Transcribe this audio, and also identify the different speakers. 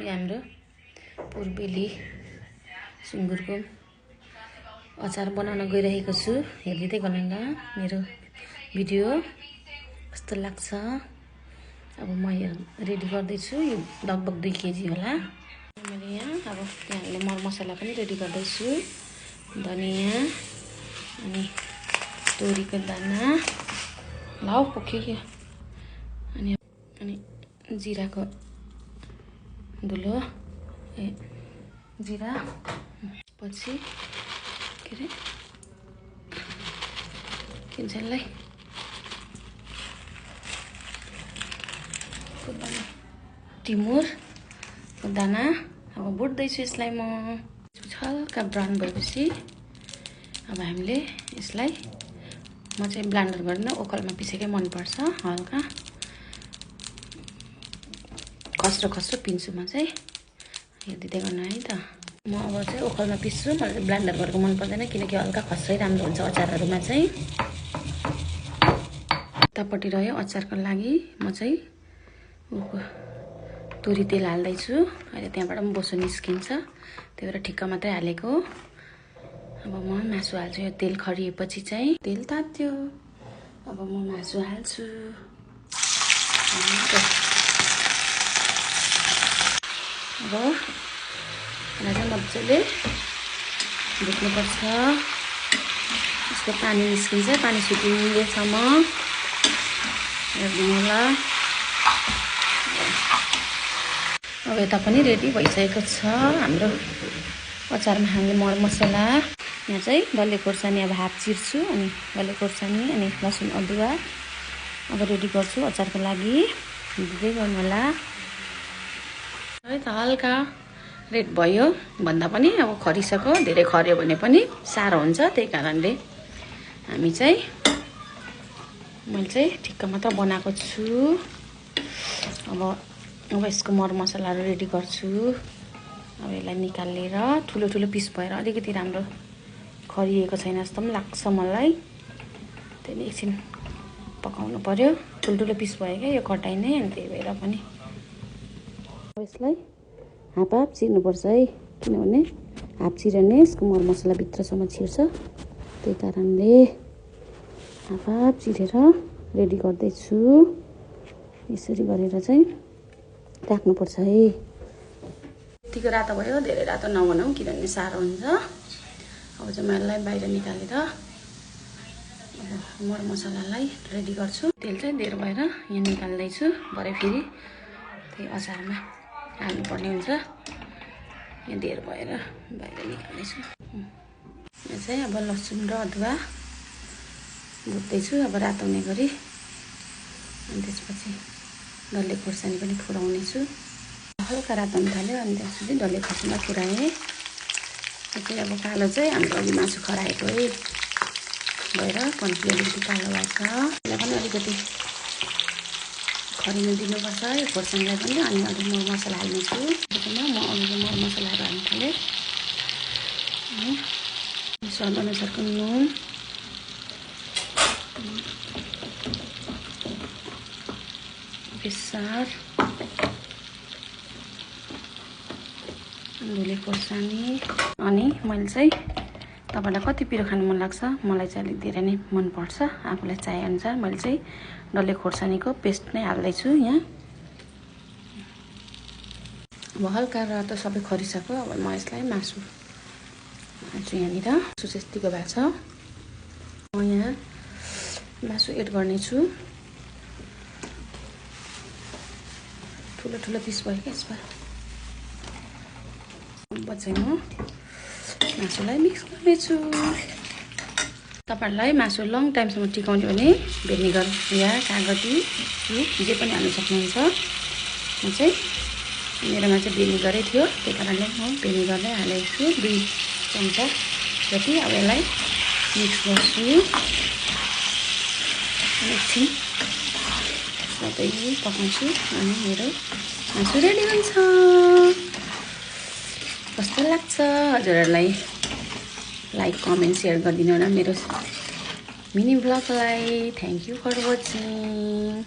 Speaker 1: यो हाम्रो पूर्वेली सुँगुरको अचार बनाउन गइरहेको छु। हेर्दै गर्नु ल मेरो भिडियो कस्तो लाग्छ। अब म यो रेडी गर्दैछु। यो लगभग 2 केजी होला। मैले यहाँ अब त्यहाँले मरमसला पनि रेडी गर्दैछु। धनिया अनि तोरीको दाना लाउ पोख्यो अनि जिराको धुलो जिरा पछि के रे किन्छलाई टिमुरको दाना अब भुट्दैछु यसलाई म हल्का ब्राउन भएपछि अब हामीले यसलाई म चाहिँ ब्लेन्डर गर्न ओखलमा पिसेकै मन पर्छ। हल्का खस्रो पिन्छु म चाहिँ। हेर्दै गर्नु है त। म अब चाहिँ ओखलमा पिस्छु। मलाई चाहिँ ब्लेन्डर गरेको मन पर्दैन किनकि हल्का खस्रै राम्रो हुन्छ अचारहरूमा चाहिँ। यतापट्टि रह्यो अचारको लागि म चाहिँ तोरी तेल हाल्दैछु। अहिले त्यहाँबाट पनि बोसो निस्किन्छ त्यही भएर ठिक्क मात्रै हालेको। अब म मासु हाल्छु। यो तेल खरिएपछि चाहिँ तेल तात्यो। अब म मासु हाल्छु। अब यसलाई चाहिँ मजाले भुट्नुपर्छ। यसको पानी निस्किन्छ। पानी सुकिन्जेलसम्म हेर्नु होला। अब यता पनि रेडी भइसकेको छ हाम्रो अचारमा हाल्ने मरमसला। यहाँ चाहिँ डल्ले खोर्सानी अब हाफ चिर्छु अनि डल्ले खोर्सानी अनि लसुन अदुवा अब रेडी गर्छु अचारको लागि। हेर्दै गर्नु होला है त। हल्का रेड भयो भन्दा पनि अब खरिसक्यो। धेरै खर्यो भने पनि साह्रो हुन्छ। त्यही कारणले हामी चाहिँ मैले चाहिँ ठिक्क मात्र बनाएको छु। अब यसको मरमसलाहरू रेडी गर्छु। अब यसलाई निकालेर ठुलो पिस भएर अलिकति राम्रो खरिएको छैन जस्तो पनि लाग्छ मलाई। त्यही एकछिन पकाउनु पर्यो। ठुलो पिस भयो क्या यो कटाइ नै। अनि त्यही भएर पनि यसलाई हाफ चिर्नुपर्छ है किनभने हाफ चिर्यो भने यसको मरमसला भित्रसम्म छिर्छ। त्यही कारणले हाफ चिरेर रेडी गर्दैछु। यसरी गरेर चाहिँ राख्नुपर्छ है। यतिको रातो भयो। धेरै रातो नबनाऊ किनभने साह्रो हुन्छ। अब चाहिँ म यसलाई बाहिर निकालेर मरमसलालाई रेडी गर्छु। तेल चाहिँ धेर भएर यहाँ निकाल्दैछु। भरे फेरि त्यही अचारमा हाल्नुपर्ने हुन्छ। यहाँ धेर भएर बाहिर निकाल्दैछु। यहाँ चाहिँ अब लसुन र अदुवा भुट्दैछु अब रातो हुने गरी। अनि त्यसपछि डल्ले खोर्सानी पनि फुराउने छु। हल्का रातो हुन थाल्यो अनि त्यसपछि डल्ले खोर्सानी फुराएँ। यो चाहिँ अब कालो चाहिँ हाम्रो अघि मासु खराएको है भएर कन्फी अलिकति कालो भएको छ। यसलाई पनि अलिकति खरिनु दिनुपर्छ यो खोर्सानीलाई पनि। अनि अलिक मरमसला हाल्नेछु। म अरू मरमसलाहरू हाल्नु थालेँ। स्वाद अनुसारको नुन बेसार धुले खोर्सानी अनि मैले चाहिँ तपाईँलाई कति पिरो खानु मन लाग्छ। मलाई चाहिँ अलिक धेरै नै मनपर्छ। आफूलाई चाहेअनुसार मैले चाहिँ डल्ले खोर्सानीको पेस्ट नै हाल्दैछु यहाँ। अब हल्का रातो सबै खरिसक्यो। अब म यसलाई मासु हाल्छु। यहाँनिर मासु चाहिँ यतिको भएको छ। म यहाँ मासु एड गर्नेछु। ठुलो पिस भयो क्या यसमा। अब चाहिँ म मासुलाई मिक्स गर्नेछु। तपाईँहरूलाई मासु लङ टाइमसम्म टिकाउने भने भिनेगर या कागती जे पनि हाल्न सक्नुहुन्छ। म चाहिँ मेरोमा चाहिँ भिनेगरै थियो त्यही कारणले म भिनेगरलाई हालेको छु 2 चम्चा जति। अब यसलाई मिक्स गर्छु। एकछिन सबै पकाउँछु अनि मेरो मासु रेडी हुन्छ। कस्तो लाग्छ हजुरहरूलाई लाइक कमेन्ट सेयर गरिदिनु होला मेरो मिनी भ्लगलाई। Thank you for watching.